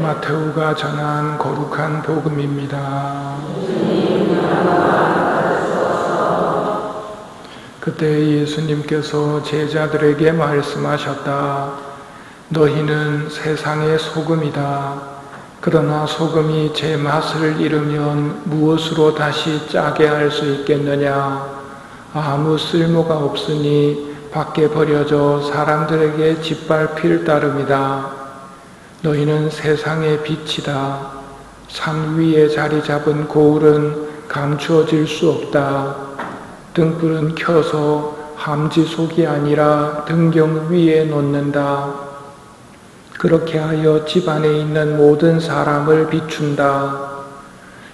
마테오가 전한 거룩한 복음입니다. 그때 예수님께서 제자들에게 말씀하셨다. 너희는 세상의 소금이다. 그러나 소금이 제 맛을 잃으면 무엇으로 다시 짜게 할 수 있겠느냐? 아무 쓸모가 없으니 밖에 버려져 사람들에게 짓밟힐 따름이다. 너희는 세상의 빛이다. 산 위에 자리 잡은 고울은 감추어질 수 없다. 등불은 켜서 함지 속이 아니라 등경 위에 놓는다. 그렇게 하여 집안에 있는 모든 사람을 비춘다.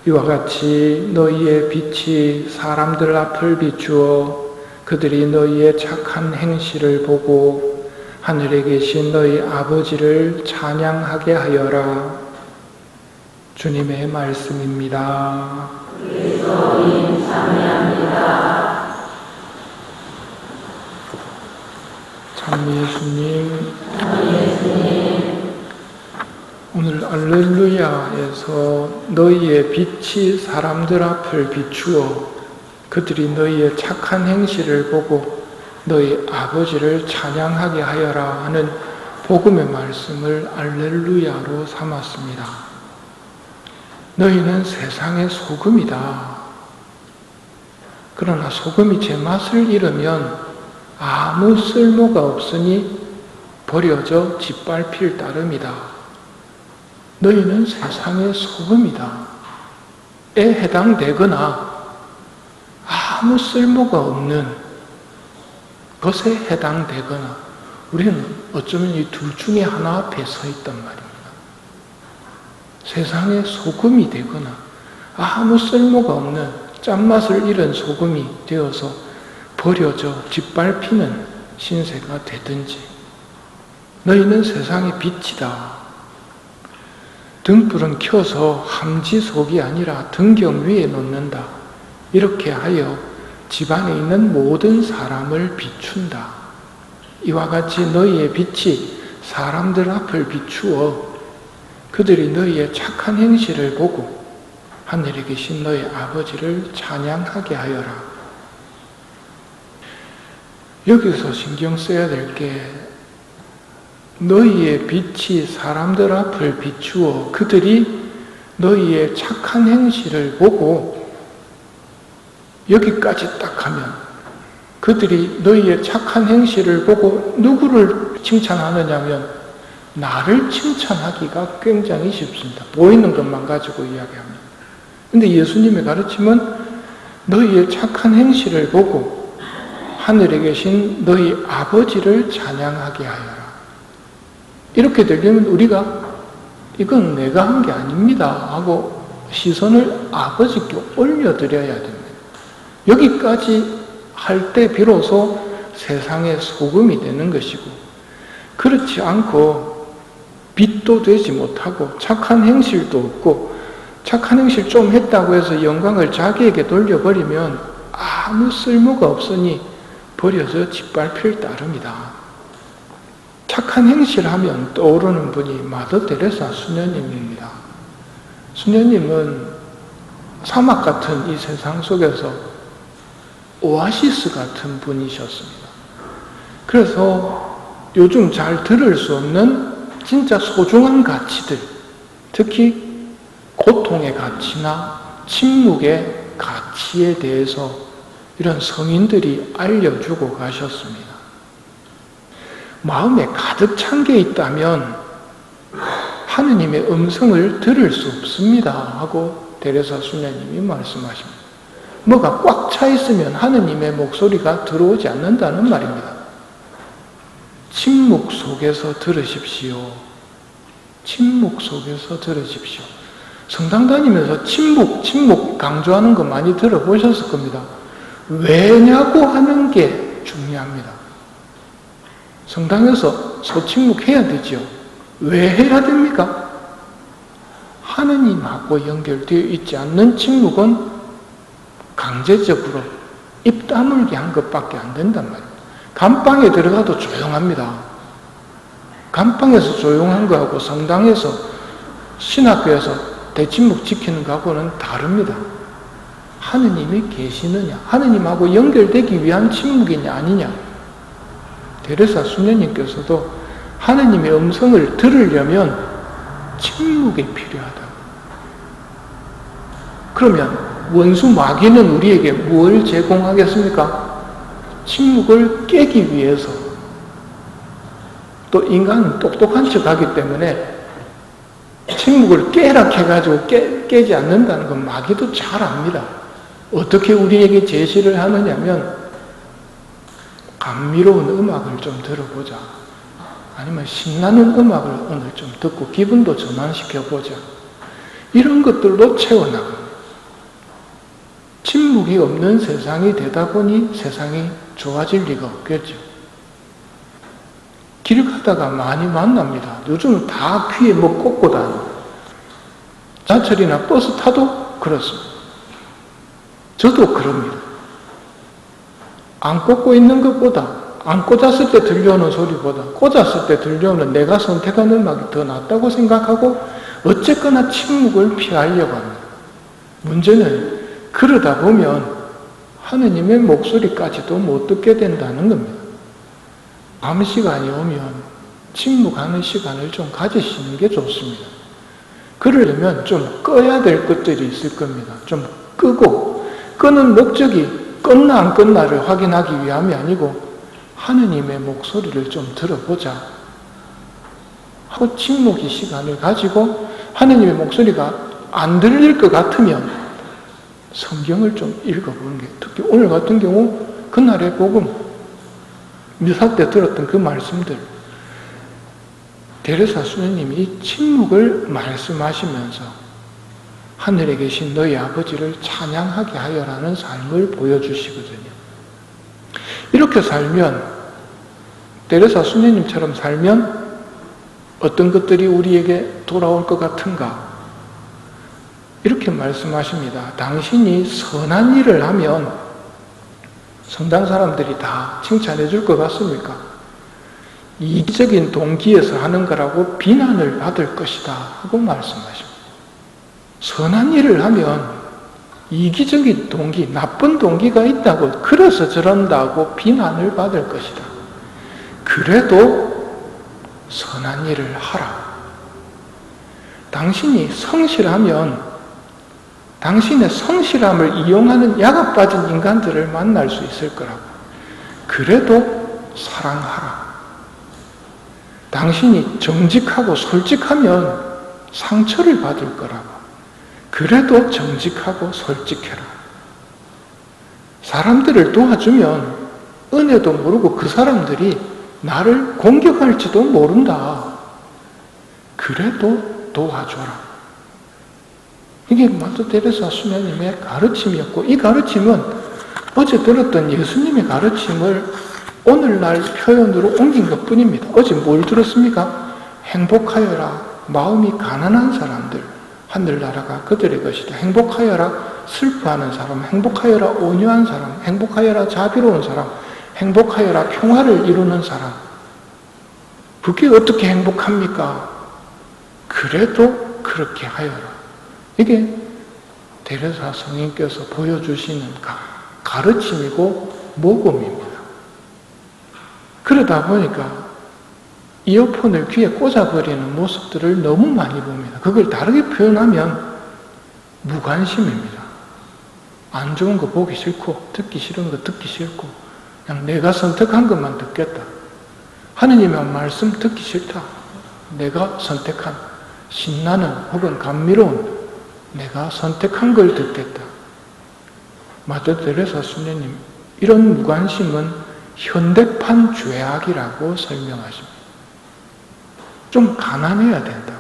이와 같이 너희의 빛이 사람들 앞을 비추어 그들이 너희의 착한 행실을 보고 하늘에 계신 너희 아버지를 찬양하게 하여라. 주님의 말씀입니다. 그리스도인 찬양합니다. 참 예수님, 오늘 알렐루야에서 너희의 빛이 사람들 앞을 비추어 그들이 너희의 착한 행실을 보고 너희 아버지를 찬양하게 하여라 하는 복음의 말씀을 알렐루야로 삼았습니다. 너희는 세상의 소금이다. 그러나 소금이 제 맛을 잃으면 아무 쓸모가 없으니 버려져 짓밟힐 따름이다. 너희는 세상의 소금이다. 에 해당되거나 아무 쓸모가 없는 것에 해당되거나 우리는 어쩌면 이 둘 중에 하나 앞에 서 있단 말입니다. 세상의 소금이 되거나 아무 쓸모가 없는 짠맛을 잃은 소금이 되어서 버려져 짓밟히는 신세가 되든지 너희는 세상의 빛이다. 등불은 켜서 함지 속이 아니라 등경 위에 놓는다. 이렇게 하여 집안에 있는 모든 사람을 비춘다. 이와 같이 너희의 빛이 사람들 앞을 비추어 그들이 너희의 착한 행실을 보고 하늘에 계신 너희 아버지를 찬양하게 하여라. 여기서 신경 써야 될 게 너희의 빛이 사람들 앞을 비추어 그들이 너희의 착한 행실을 보고 여기까지 딱 하면 그들이 너희의 착한 행실을 보고 누구를 칭찬하느냐면 나를 칭찬하기가 굉장히 쉽습니다. 보이는 것만 가지고 이야기합니다. 근데 예수님의 가르침은 너희의 착한 행실을 보고 하늘에 계신 너희 아버지를 찬양하게 하여라. 이렇게 되려면 우리가 이건 내가 한 게 아닙니다 하고 시선을 아버지께 올려드려야 됩니다. 여기까지 할 때 비로소 세상의 소금이 되는 것이고 그렇지 않고 빛도 되지 못하고 착한 행실도 없고 착한 행실 좀 했다고 해서 영광을 자기에게 돌려버리면 아무 쓸모가 없으니 버려져 짓밟힐 따름이다. 착한 행실하면 떠오르는 분이 마더 테레사 수녀님입니다. 수녀님은 사막 같은 이 세상 속에서 오아시스 같은 분이셨습니다. 그래서 요즘 잘 들을 수 없는 진짜 소중한 가치들, 특히 고통의 가치나 침묵의 가치에 대해서 이런 성인들이 알려주고 가셨습니다. 마음에 가득 찬 게 있다면 하느님의 음성을 들을 수 없습니다 하고 데레사 수녀님이 말씀하십니다. 뭐가 꽉 차 있으면 하느님의 목소리가 들어오지 않는다는 말입니다. 침묵 속에서 들으십시오. 침묵 속에서 들으십시오. 성당 다니면서 침묵 강조하는 거 많이 들어보셨을 겁니다. 왜냐고 하는 게 중요합니다. 성당에서 소침묵해야 되죠. 왜 해야 됩니까? 하느님하고 연결되어 있지 않는 침묵은 강제적으로 입 다물게 한 것밖에 안 된단 말입니다. 감방에 들어가도 조용합니다. 감방에서 조용한 거하고 성당에서 신학교에서 대침묵 지키는 거하고는 다릅니다. 하느님이 계시느냐, 하느님하고 연결되기 위한 침묵이냐 아니냐. 데레사 수녀님께서도 하느님의 음성을 들으려면 침묵이 필요하다. 그러면 원수 마귀는 우리에게 뭘 제공하겠습니까? 침묵을 깨기 위해서. 또 인간은 똑똑한 척하기 때문에 침묵을 깨라 해가지고 깨지 않는다는 건 마귀도 잘 압니다. 어떻게 우리에게 제시를 하느냐면 감미로운 음악을 좀 들어보자. 아니면 신나는 음악을 오늘 좀 듣고 기분도 전환시켜보자. 이런 것들로 채워나갑니다. 침묵이 없는 세상이 되다 보니 세상이 좋아질 리가 없겠죠. 길 가다가 많이 만납니다. 요즘은 다 귀에 뭐 꽂고 다니고. 자철이나 버스 타도 그렇습니다. 저도 그럽니다. 안 꽂고 있는 것보다, 안 꽂았을 때 들려오는 소리보다 꽂았을 때 들려오는 내가 선택한 음악이 더 낫다고 생각하고 어쨌거나 침묵을 피하려고 합니다. 문제는 그러다 보면 하느님의 목소리까지도 못 듣게 된다는 겁니다. 밤 시간이 오면 침묵하는 시간을 좀 가지시는 게 좋습니다. 그러려면 좀 꺼야 될 것들이 있을 겁니다. 좀 끄고, 끄는 목적이 껐나 안 껐나를 확인하기 위함이 아니고 하느님의 목소리를 좀 들어보자 하고 침묵의 시간을 가지고 하느님의 목소리가 안 들릴 것 같으면 성경을 좀 읽어보는 게, 특히 오늘 같은 경우 그날의 복음, 미사 때 들었던 그 말씀들, 데레사 수녀님이 침묵을 말씀하시면서 하늘에 계신 너희 아버지를 찬양하게 하여라는 삶을 보여주시거든요. 이렇게 살면, 데레사 수녀님처럼 살면 어떤 것들이 우리에게 돌아올 것 같은가? 이렇게 말씀하십니다. 당신이 선한 일을 하면 성당 사람들이 다 칭찬해 줄 것 같습니까? 이기적인 동기에서 하는 거라고 비난을 받을 것이다 하고 말씀하십니다. 선한 일을 하면 이기적인 동기, 나쁜 동기가 있다고, 그래서 저런다고 비난을 받을 것이다. 그래도 선한 일을 하라. 당신이 성실하면 당신의 성실함을 이용하는 야가 빠진 인간들을 만날 수 있을 거라고. 그래도 사랑하라. 당신이 정직하고 솔직하면 상처를 받을 거라고. 그래도 정직하고 솔직해라. 사람들을 도와주면 은혜도 모르고 그 사람들이 나를 공격할지도 모른다. 그래도 도와줘라. 이게 마더 데레사 수녀님의 가르침이었고, 이 가르침은 어제 들었던 예수님의 가르침을 오늘날 표현으로 옮긴 것 뿐입니다. 어제 뭘 들었습니까? 행복하여라 마음이 가난한 사람들, 하늘나라가 그들의 것이다. 행복하여라 슬퍼하는 사람, 행복하여라 온유한 사람, 행복하여라 자비로운 사람, 행복하여라 평화를 이루는 사람. 그게 어떻게 행복합니까? 그래도 그렇게 하여라. 이게 데레사 성인께서 보여주시는 가르침이고 모범입니다. 그러다 보니까 이어폰을 귀에 꽂아버리는 모습들을 너무 많이 봅니다. 그걸 다르게 표현하면 무관심입니다. 안 좋은 거 보기 싫고 듣기 싫은 거 듣기 싫고 그냥 내가 선택한 것만 듣겠다. 하느님의 말씀 듣기 싫다. 내가 선택한 신나는 혹은 감미로운 내가 선택한 걸 듣겠다. 마더 데레사 수녀님, 이런 무관심은 현대판 죄악이라고 설명하십니다. 좀 가난해야 된다.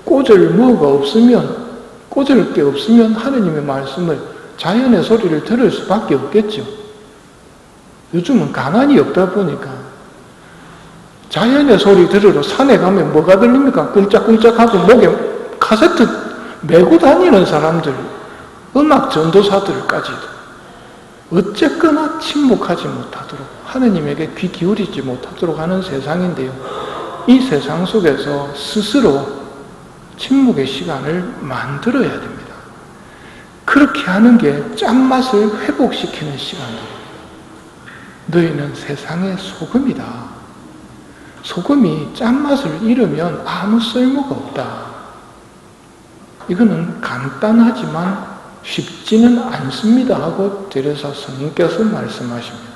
꽂을 뭐가 없으면, 꽂을 게 없으면 하느님의 말씀을, 자연의 소리를 들을 수밖에 없겠죠. 요즘은 가난이 없다 보니까 자연의 소리 들으러 산에 가면 뭐가 들립니까? 꿍짝꿍짝하고 목에 카세트 메고 다니는 사람들, 음악 전도사들까지도 어쨌거나 침묵하지 못하도록, 하느님에게 귀 기울이지 못하도록 하는 세상인데요. 이 세상 속에서 스스로 침묵의 시간을 만들어야 됩니다. 그렇게 하는 게 짠맛을 회복시키는 시간입니다. 너희는 세상의 소금이다. 소금이 짠맛을 잃으면 아무 쓸모가 없다. 이거는 간단하지만 쉽지는 않습니다 하고 데레사 스님께서 말씀하십니다.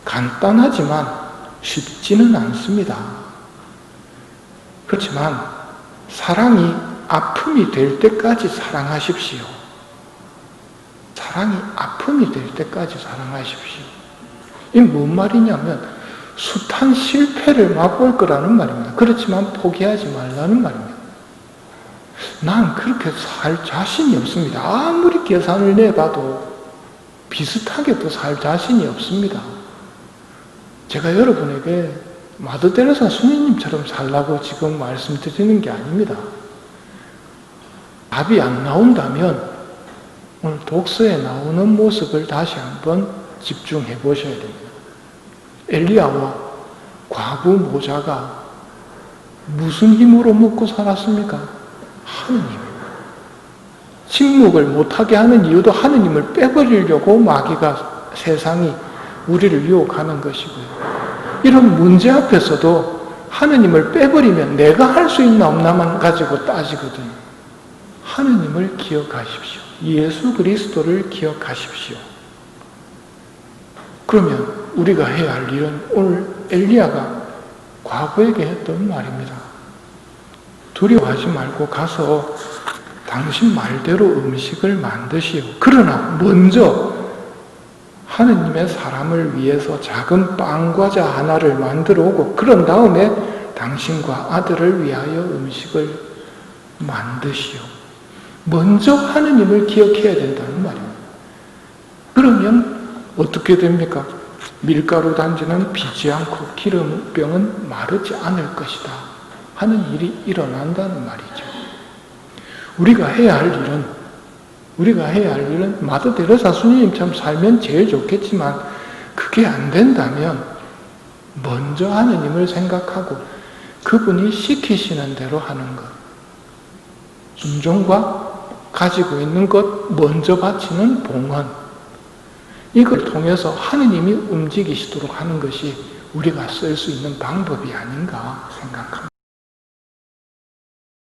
간단하지만 쉽지는 않습니다. 그렇지만 사랑이 아픔이 될 때까지 사랑하십시오. 사랑이 아픔이 될 때까지 사랑하십시오. 이게 뭔 말이냐면 숱한 실패를 맛볼 거라는 말입니다. 그렇지만 포기하지 말라는 말입니다. 난 그렇게 살 자신이 없습니다. 아무리 계산을 내봐도 비슷하게도 살 자신이 없습니다. 제가 여러분에게 마더데레사 스님님처럼 살라고 지금 말씀드리는 게 아닙니다. 답이 안 나온다면 오늘 독서에 나오는 모습을 다시 한번 집중해 보셔야 됩니다. 엘리야와 과부 모자가 무슨 힘으로 먹고 살았습니까? 하느님입니다. 침묵을 못하게 하는 이유도 하느님을 빼버리려고 마귀가 세상이 우리를 유혹하는 것이고요. 이런 문제 앞에서도 하느님을 빼버리면 내가 할 수 있나 없나만 가지고 따지거든요. 하느님을 기억하십시오. 예수 그리스도를 기억하십시오. 그러면 우리가 해야 할 일은 오늘 엘리야가 과부에게 했던 말입니다. 두려워하지 말고 가서 당신 말대로 음식을 만드시오. 그러나 먼저 하느님의 사람을 위해서 작은 빵과자 하나를 만들어 오고 그런 다음에 당신과 아들을 위하여 음식을 만드시오. 먼저 하느님을 기억해야 된다는 말입니다. 그러면 어떻게 됩니까? 밀가루 단지는 비지 않고 기름병은 마르지 않을 것이다 하는 일이 일어난다는 말이죠. 우리가 해야 할 일은 마더데레사 스님처럼 살면 제일 좋겠지만 그게 안 된다면 먼저 하느님을 생각하고 그분이 시키시는 대로 하는 것, 순종과 가지고 있는 것 먼저 바치는 봉헌, 이걸 통해서 하느님이 움직이시도록 하는 것이 우리가 쓸 수 있는 방법이 아닌가 생각합니다.